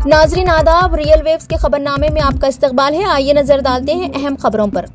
ناظرین آداب، real views کے خبر نامے میں آپ کا استقبال ہے۔ آئیے نظر ڈالتے ہیں اہم خبروں پر۔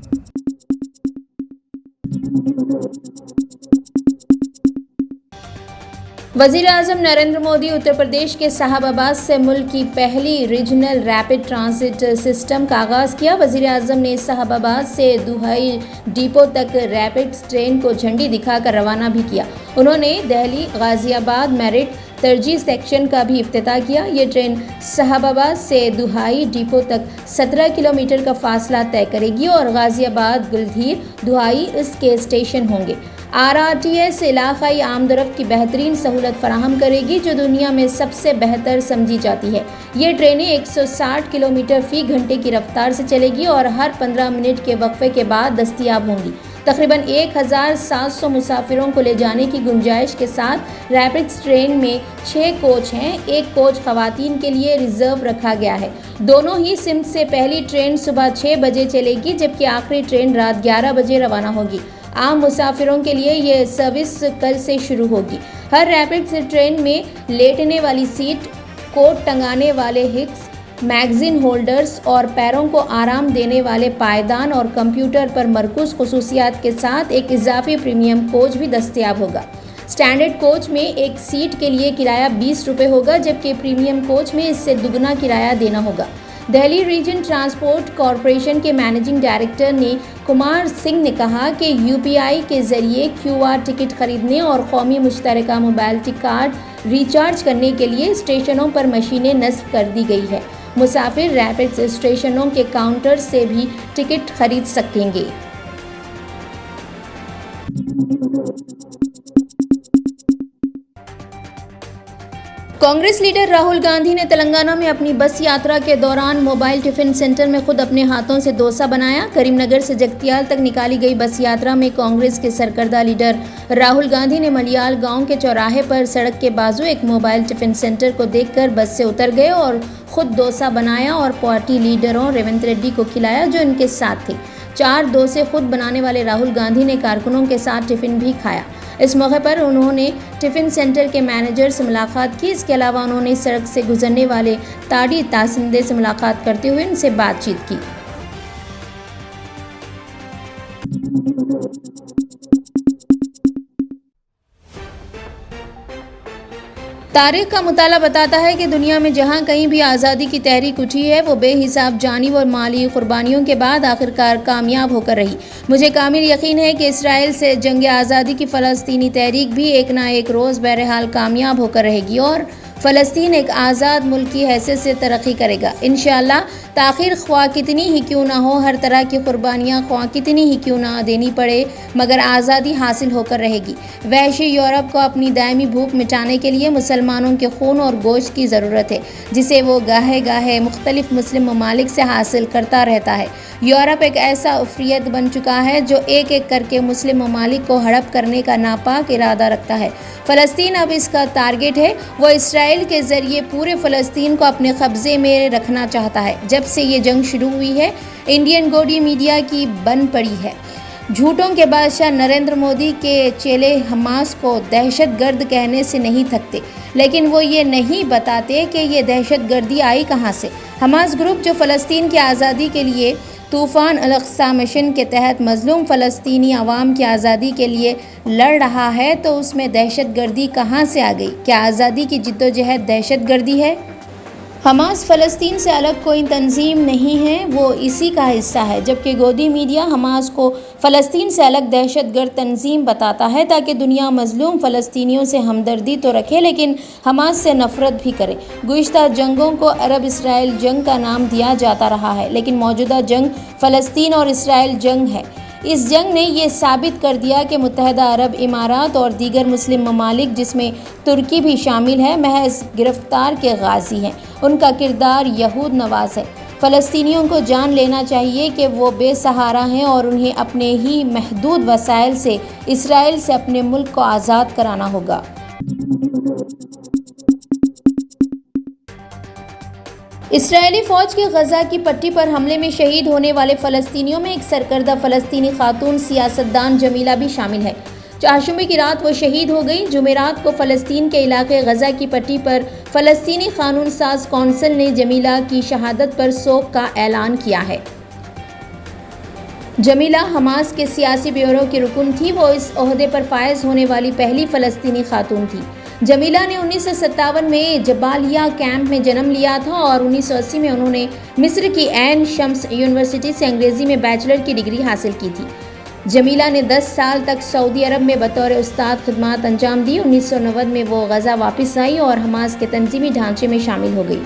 وزیر اعظم نریندر مودی اتر پردیش کے صاحب آباد سے ملک کی پہلی ریجنل ریپڈ ٹرانزٹ سسٹم کا آغاز کیا۔ وزیر اعظم نے صاحب آباد سے دہائی ڈپو تک ریپڈ ٹرین کو جھنڈی دکھا کر روانہ بھی کیا۔ انہوں نے دہلی غازی آباد میرٹھ ترجیح سیکشن کا بھی افتتاح کیا۔ یہ ٹرین صاحب آباد سے دہائی ڈپو تک 17 کلومیٹر کا فاصلہ طے کرے گی اور غازی آباد، گلدھیر، دہائی اس کے اسٹیشن ہوں گے۔ RRTS علاقائی آمد و رفت کی بہترین سہولت فراہم کرے گی جو دنیا میں سب سے بہتر سمجھی جاتی ہے۔ یہ ٹرینیں 160 کلومیٹر فی گھنٹے کی رفتار سے چلے گی اور ہر 15 منٹ کے وقفے کے بعد دستیاب ہوں گی۔ تقریباً 1700 مسافروں کو لے جانے کی گنجائش کے ساتھ ریپڈ ٹرین میں 6 کوچ ہیں۔ ایک کوچ خواتین کے لیے ریزرو رکھا گیا ہے۔ دونوں ہی سمت سے پہلی ٹرین صبح 6 بجے چلے گی جبکہ آخری ٹرین رات 11 بجے روانہ ہوگی۔ عام مسافروں کے لیے یہ سروس کل سے شروع ہوگی۔ ہر ریپڈ ٹرین میں لیٹنے والی سیٹ، کوٹ ٹنگانے والے ہکس، میگزین ہولڈرز اور پیروں کو آرام دینے والے پائیدان اور کمپیوٹر پر مرکوز خصوصیات کے ساتھ ایک اضافی پریمیم کوچ بھی دستیاب ہوگا۔ اسٹینڈرڈ کوچ میں ایک سیٹ کے لیے کرایہ 20 روپے ہوگا جبکہ پریمیم کوچ میں اس سے دگنا کرایہ دینا ہوگا۔ دہلی ریجن ٹرانسپورٹ کارپوریشن کے مینیجنگ ڈائریکٹر نے کمار سنگھ نے کہا کہ UPI کے ذریعے QR ٹکٹ خریدنے اور قومی مشترکہ موبائلٹی کارڈ ریچارج کرنے کے لیے اسٹیشنوں پر مشینیں نصب کر دی گئی ہے۔ مسافر ریپڈ اسٹیشنوں کے کاؤنٹر سے بھی ٹکٹ خرید سکیں گے۔ کانگریس لیڈر راہل گاندھی نے تلنگانہ میں اپنی بس یاترا کے دوران موبائل ٹفن سینٹر میں خود اپنے ہاتھوں سے ڈوسا بنایا۔ کریم نگر سے جگتیال تک نکالی گئی بس یاترا میں کانگریس کے سرکردہ لیڈر راہل گاندھی نے ملیال گاؤں کے چوراہے پر سڑک کے بازو ایک موبائل ٹفن سینٹر کو دیکھ کر بس سے اتر گئے اور خود ڈوسا بنایا اور پارٹی لیڈروں ریونت ریڈی کو کھلایا جو ان کے ساتھ تھے۔ 4 ڈوسے خود بنانے والے راہل گاندھی نے کارکنوں کے ساتھ ٹفن بھی کھایا۔ اس موقع پر انہوں نے ٹفن سینٹر کے مینیجر سے ملاقات کی۔ اس کے علاوہ انہوں نے سڑک سے گزرنے والے تاڑی تاسندے سے ملاقات کرتے ہوئے ان سے بات چیت کی۔ تاریخ کا مطالعہ بتاتا ہے کہ دنیا میں جہاں کہیں بھی آزادی کی تحریک اٹھی ہے وہ بے حساب جانی اور مالی قربانیوں کے بعد آخرکار کامیاب ہو کر رہی۔ مجھے کامل یقین ہے کہ اسرائیل سے جنگ آزادی کی فلسطینی تحریک بھی ایک نہ ایک روز بہرحال کامیاب ہو کر رہے گی اور فلسطین ایک آزاد ملک کی حیثیت سے ترقی کرے گا انشاءاللہ۔ تاخیر خواہ کتنی ہی کیوں نہ ہو، ہر طرح کی قربانیاں خواہ کتنی ہی کیوں نہ دینی پڑے، مگر آزادی حاصل ہو کر رہے گی۔ وحشی یورپ کو اپنی دائمی بھوک مٹانے کے لیے مسلمانوں کے خون اور گوشت کی ضرورت ہے جسے وہ گاہے گاہے مختلف مسلم ممالک سے حاصل کرتا رہتا ہے۔ یورپ ایک ایسا افریت بن چکا ہے جو ایک ایک کر کے مسلم ممالک کو ہڑپ کرنے کا ناپاک ارادہ رکھتا ہے۔ فلسطین اب اس کا ٹارگٹ ہے۔ وہ اسرائیل کے ذریعے پورے فلسطین کو اپنے قبضے میں رکھنا چاہتا ہے۔ جب سے یہ جنگ شروع ہوئی ہے انڈین گوڈی میڈیا کی بن پڑی ہے۔ جھوٹوں کے بادشاہ نریندر مودی کے چیلے حماس کو دہشت گرد کہنے سے نہیں تھکتے، لیکن وہ یہ نہیں بتاتے کہ یہ دہشت گردی آئی کہاں سے۔ حماس گروپ جو فلسطین کی آزادی کے لیے طوفان الاقصی مشن کے تحت مظلوم فلسطینی عوام کی آزادی کے لیے لڑ رہا ہے، تو اس میں دہشت گردی کہاں سے آ گئی؟ کیا آزادی کی جدوجہد دہشت گردی ہے؟ حماس فلسطین سے الگ کوئی تنظیم نہیں ہے، وہ اسی کا حصہ ہے، جبکہ گودی میڈیا حماس کو فلسطین سے الگ دہشت گرد تنظیم بتاتا ہے تاکہ دنیا مظلوم فلسطینیوں سے ہمدردی تو رکھے لیکن حماس سے نفرت بھی کرے۔ گزشتہ جنگوں کو عرب اسرائیل جنگ کا نام دیا جاتا رہا ہے، لیکن موجودہ جنگ فلسطین اور اسرائیل جنگ ہے۔ اس جنگ نے یہ ثابت کر دیا کہ متحدہ عرب امارات اور دیگر مسلم ممالک جس میں ترکی بھی شامل ہے محض گرفتار کے غازی ہیں، ان کا کردار یہود نواز ہے۔ فلسطینیوں کو جان لینا چاہیے کہ وہ بے سہارا ہیں اور انہیں اپنے ہی محدود وسائل سے اسرائیل سے اپنے ملک کو آزاد کرانا ہوگا۔ اسرائیلی فوج کے غزہ کی پٹی پر حملے میں شہید ہونے والے فلسطینیوں میں ایک سرکردہ فلسطینی خاتون سیاستدان جمیلہ بھی شامل ہے۔ چہارشنبے کی رات وہ شہید ہو گئی۔ جمعرات کو فلسطین کے علاقے غزہ کی پٹی پر فلسطینی قانون ساز کونسل نے جمیلہ کی شہادت پر سوگ کا اعلان کیا ہے۔ جمیلہ حماس کے سیاسی بیورو کی رکن تھی۔ وہ اس عہدے پر فائز ہونے والی پہلی فلسطینی خاتون تھی۔ جمیلہ نے 1957 میں جبالیہ کیمپ میں جنم لیا تھا اور 1980 میں انہوں نے مصر کی عین شمس یونیورسٹی سے انگریزی میں بیچلر کی ڈگری حاصل کی تھی۔ جمیلہ نے 10 سال تک سعودی عرب میں بطور استاد خدمات انجام دی۔ 1990 میں وہ غزہ واپس آئی اور حماس کے تنظیمی ڈھانچے میں شامل ہو گئی۔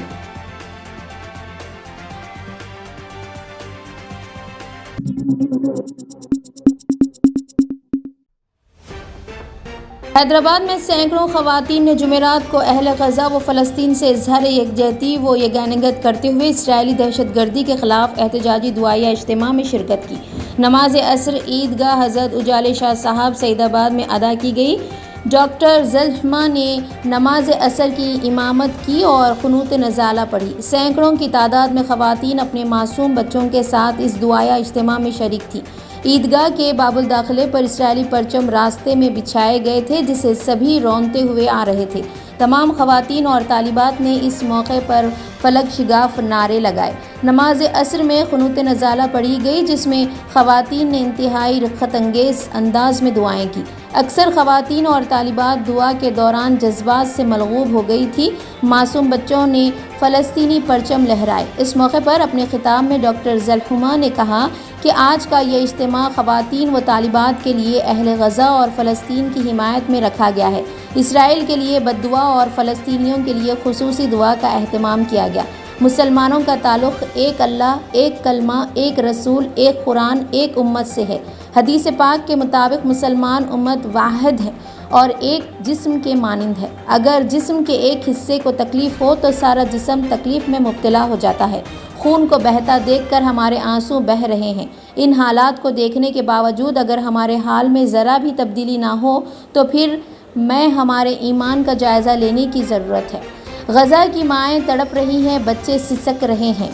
حیدرآباد میں سینکڑوں خواتین نے جمعرات کو اہل غزہ و فلسطین سے اظہار یکجہتی و یگانگت کرتے ہوئے اسرائیلی دہشت گردی کے خلاف احتجاجی دعائیہ اجتماع میں شرکت کی۔ نماز عصر عیدگاہ حضرت اجالے شاہ صاحب سعید آباد میں ادا کی گئی۔ ڈاکٹر زلحمہ نے نماز عصر کی امامت کی اور قنوت نزالہ پڑھی۔ سینکڑوں کی تعداد میں خواتین اپنے معصوم بچوں کے ساتھ اس دعائیہ اجتماع میں شریک تھیں۔ عیدگاہ کے باب الداخلے پر اسرائیلی پرچم راستے میں بچھائے گئے تھے جسے سبھی رونتے ہوئے آ رہے تھے۔ تمام خواتین اور طالبات نے اس موقع پر فلک شگاف نعرے لگائے۔ نماز عصر میں قنوت نزالہ پڑھی گئی جس میں خواتین نے انتہائی رغبت انگیز انداز میں دعائیں کی۔ اکثر خواتین اور طالبات دعا کے دوران جذبات سے ملغوب ہو گئی تھی۔ معصوم بچوں نے فلسطینی پرچم لہرائے۔ اس موقع پر اپنے خطاب میں ڈاکٹر زلحمہ نے کہا کہ آج کا یہ اجتماع خواتین و طالبات کے لیے اہل غزہ اور فلسطین کی حمایت میں رکھا گیا ہے۔ اسرائیل کے لیے بد دعا اور فلسطینیوں کے لیے خصوصی دعا کا اہتمام کیا گیا۔ مسلمانوں کا تعلق ایک اللہ، ایک کلمہ، ایک رسول، ایک قرآن، ایک امت سے ہے۔ حدیث پاک کے مطابق مسلمان امت واحد ہے اور ایک جسم کے مانند ہے۔ اگر جسم کے ایک حصے کو تکلیف ہو تو سارا جسم تکلیف میں مبتلا ہو جاتا ہے۔ خون کو بہتا دیکھ کر ہمارے آنسو بہہ رہے ہیں۔ ان حالات کو دیکھنے کے باوجود اگر ہمارے حال میں ذرا بھی تبدیلی نہ ہو تو پھر ہمارے ایمان کا جائزہ لینے کی ضرورت ہے۔ غزہ کی مائیں تڑپ رہی ہیں، بچے سسک رہے ہیں۔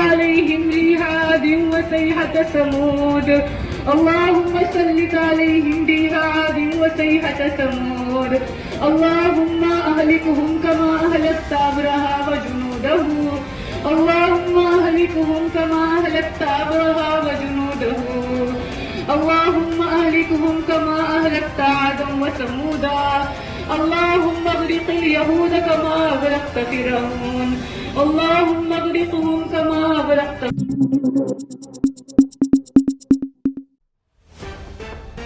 عليهم ريح عاد وسيحة ثمود اللهم سلط عليهم ريح عاد وسيحة ثمود اللهم أهلكهم كما أهلكت أبرهة وجنوده اللهم أهلكهم كما أهلكت أبرهة وجنوده اللهم أهلكهم كما أهلكت عادا وثمودا اللهم اغرق اليهود كما أغرقت فرعون اللهم اغرقهم كما أغرقت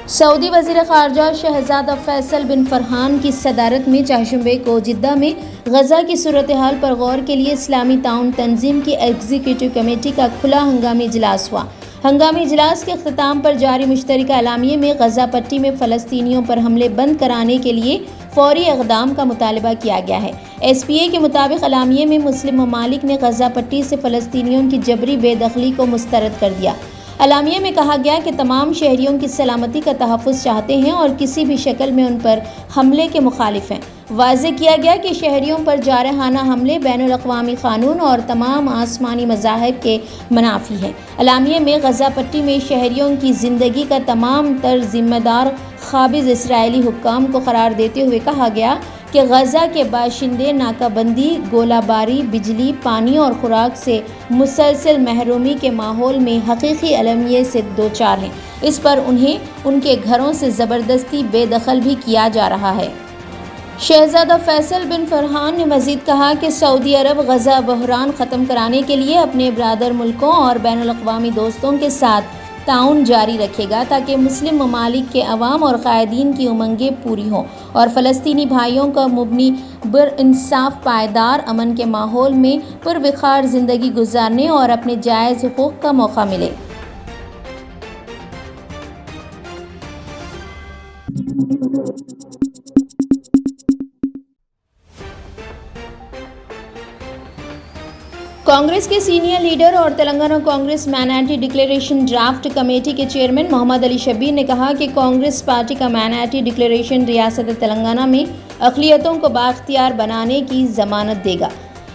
سعودی وزیر خارجہ شہزادہ فیصل بن فرحان کی صدارت میں چہارشنبے کو جدہ میں غزہ کی صورتحال پر غور کے لیے اسلامی تعاون تنظیم کی ایگزیکٹو کمیٹی کا کھلا ہنگامی اجلاس ہوا۔ ہنگامی اجلاس کے اختتام پر جاری مشترکہ اعلامیے میں غزہ پٹی میں فلسطینیوں پر حملے بند کرانے کے لیے فوری اقدام کا مطالبہ کیا گیا ہے۔ ایس پی اے کے مطابق اعلامیے میں مسلم ممالک نے غزہ پٹی سے فلسطینیوں کی جبری بے دخلی کو مسترد کر دیا۔ اعلامیے میں کہا گیا کہ تمام شہریوں کی سلامتی کا تحفظ چاہتے ہیں اور کسی بھی شکل میں ان پر حملے کے مخالف ہیں۔ واضح کیا گیا کہ شہریوں پر جارحانہ حملے بین الاقوامی قانون اور تمام آسمانی مذاہب کے منافی ہیں۔ اعلامیے میں غزہ پٹی میں شہریوں کی زندگی کا تمام تر ذمہ دار قابض اسرائیلی حکام کو قرار دیتے ہوئے کہا گیا کہ غزہ کے باشندے ناکہ بندی، گولہ باری، بجلی، پانی اور خوراک سے مسلسل محرومی کے ماحول میں حقیقی المیے سے دوچار ہیں۔ اس پر انہیں ان کے گھروں سے زبردستی بے دخل بھی کیا جا رہا ہے۔ شہزادہ فیصل بن فرحان نے مزید کہا کہ سعودی عرب غزہ بحران ختم کرانے کے لیے اپنے برادر ملکوں اور بین الاقوامی دوستوں کے ساتھ تعاون جاری رکھے گا تاکہ مسلم ممالک کے عوام اور قائدین کی امنگیں پوری ہوں اور فلسطینی بھائیوں کا مبنی انصاف پائیدار امن کے ماحول میں پروقار زندگی گزارنے اور اپنے جائز حقوق کا موقع ملے۔ کانگریس کے سینئر لیڈر اور Telangana Congress minority declaration draft committee کے چیئرمین محمد علی شبیر نے کہا کہ کانگریس پارٹی کا مائنارٹی ڈکلیریشن ریاست تلنگانہ میں اقلیتوں کو بااختیار بنانے کی ضمانت دے گا۔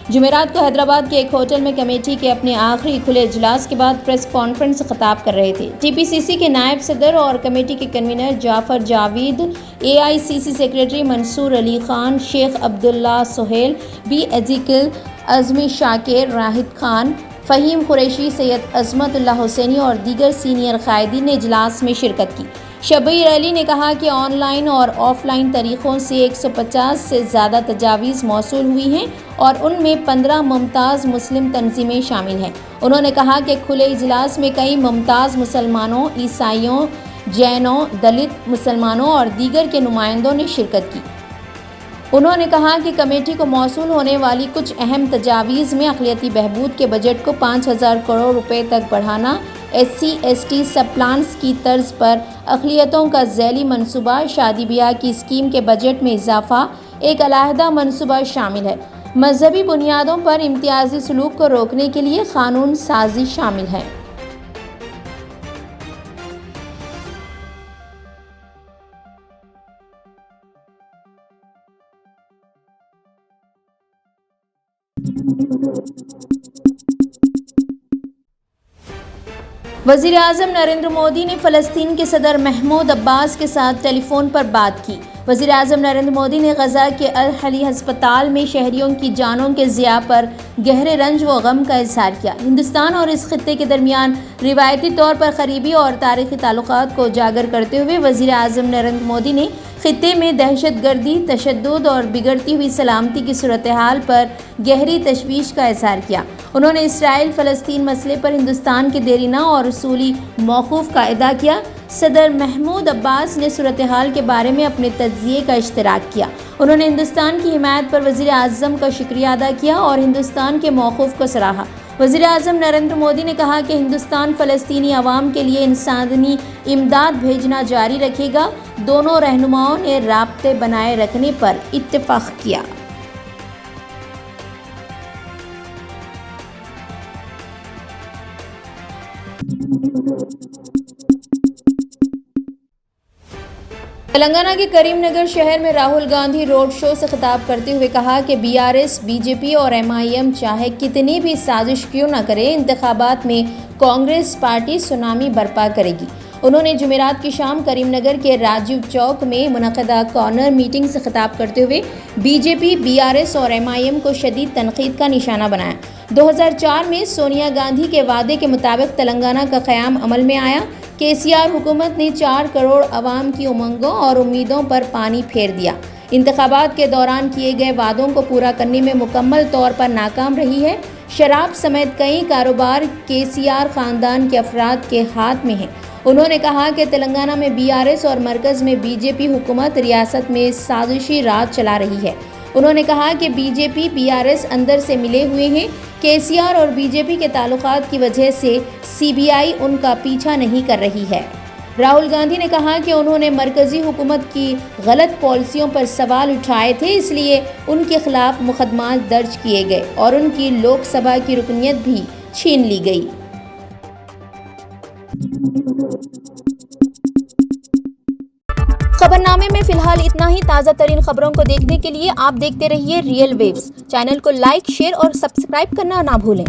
جمعرات کو حیدرآباد کے ایک ہوٹل میں کمیٹی کے اپنے آخری کھلے اجلاس کے بعد پریس کانفرنس سے خطاب کر رہے تھے۔ ٹی پی سی سی کے نائب صدر اور کمیٹی کے convener Jafar Javed, a I C C secretary Mansoor Ali Khan, Sheikh Abdullah Sohail, be ایزیکل، Azmi شاکر، راحت خان، فہیم قریشی، سید عظمت اللہ حسینی اور دیگر سینئر قائدین نے اجلاس میں شرکت کی۔ شبیر علی نے کہا کہ آن لائن اور آف لائن طریقوں سے 150 سے زیادہ تجاویز موصول ہوئی ہیں اور ان میں 15 ممتاز مسلم تنظیمیں شامل ہیں۔ انہوں نے کہا کہ کھلے اجلاس میں کئی ممتاز مسلمانوں، عیسائیوں، جینوں، دلت مسلمانوں اور دیگر کے نمائندوں نے شرکت کی۔ انہوں نے کہا کہ کمیٹی کو موصول ہونے والی کچھ اہم تجاویز میں اقلیتی بہبود کے بجٹ کو 5,000 کروڑ روپے تک بڑھانا، S C S T sub plans کی طرز پر اقلیتوں کا ذیلی منصوبہ، شادی بیاہ کی اسکیم کے بجٹ میں اضافہ، ایک علیحدہ منصوبہ شامل ہے۔ مذہبی بنیادوں پر امتیازی سلوک کو روکنے کے لیے قانون سازی شامل ہے۔ وزیر اعظم نریندر مودی نے فلسطین کے صدر محمود عباس کے ساتھ ٹیلی فون پر بات کی۔ وزیر اعظم نریندر مودی نے غزہ کے الحلی ہسپتال میں شہریوں کی جانوں کے ضیاع پر گہرے رنج و غم کا اظہار کیا۔ ہندوستان اور اس خطے کے درمیان روایتی طور پر قریبی اور تاریخی تعلقات کو اجاگر کرتے ہوئے وزیر اعظم نریندر مودی نے خطے میں دہشت گردی، تشدد اور بگڑتی ہوئی سلامتی کی صورتحال پر گہری تشویش کا اظہار کیا۔ انہوں نے اسرائیل فلسطین مسئلے پر ہندوستان کے دیرینہ اور اصولی موقف کا اعادہ کیا۔ صدر محمود عباس نے صورتحال کے بارے میں اپنے تجزیے کا اشتراک کیا۔ انہوں نے ہندوستان کی حمایت پر وزیر اعظم کا شکریہ ادا کیا اور ہندوستان کے موقف کو سراہا۔ وزیر اعظم نریندر مودی نے کہا کہ ہندوستان فلسطینی عوام کے لیے انسانی امداد بھیجنا جاری رکھے گا۔ دونوں رہنماؤں نے رابطے بنائے رکھنے پر اتفاق کیا۔ تلنگانہ کے کریم نگر شہر میں راہل گاندھی روڈ شو سے خطاب کرتے ہوئے کہا کہ B R S, B J P اور ایم آئی ایم چاہے کتنی بھی سازش کیوں نہ کرے، انتخابات میں کانگریس پارٹی سونامی برپا کرے گی۔ انہوں نے جمعرات کی شام کریم نگر کے راجیو چوک میں منعقدہ کارنر میٹنگ سے خطاب کرتے ہوئے B J P, B R S اور ایم آئی ایم کو شدید تنقید کا نشانہ بنایا۔ 2004 میں سونیا گاندھی کے وعدے کے مطابق تلنگانہ کا قیام عمل میں آیا۔ کے سی آر حکومت نے 4 کروڑ عوام کی امنگوں اور امیدوں پر پانی پھیر دیا۔ انتخابات کے دوران کیے گئے وعدوں کو پورا کرنے میں مکمل طور پر ناکام رہی ہے۔ شراب سمیت کئی کاروبار کے سی آر خاندان کے افراد کے ہاتھ میں ہیں۔ انہوں نے کہا کہ تلنگانہ میں بی آر ایس اور مرکز میں بی جے پی حکومت ریاست میں سازشی راج چلا رہی ہے۔ انہوں نے کہا کہ B J P, B R S اندر سے ملے ہوئے ہیں۔ کے سی آر اور بی جے پی کے تعلقات کی وجہ سے سی بی آئی ان کا پیچھا نہیں کر رہی ہے۔ راہل گاندھی نے کہا کہ انہوں نے مرکزی حکومت کی غلط پالیسیوں پر سوال اٹھائے تھے، اس لیے ان کے خلاف مقدمات درج کیے گئے اور ان کی لوک سبھا کی رکنیت بھی چھین لی گئی۔ خبرنامے میں فی الحال اتنا ہی۔ تازہ ترین خبروں کو دیکھنے کے لیے آپ دیکھتے رہیے ریئل ویوز۔ چینل کو لائک، شیئر اور سبسکرائب کرنا نہ بھولیں۔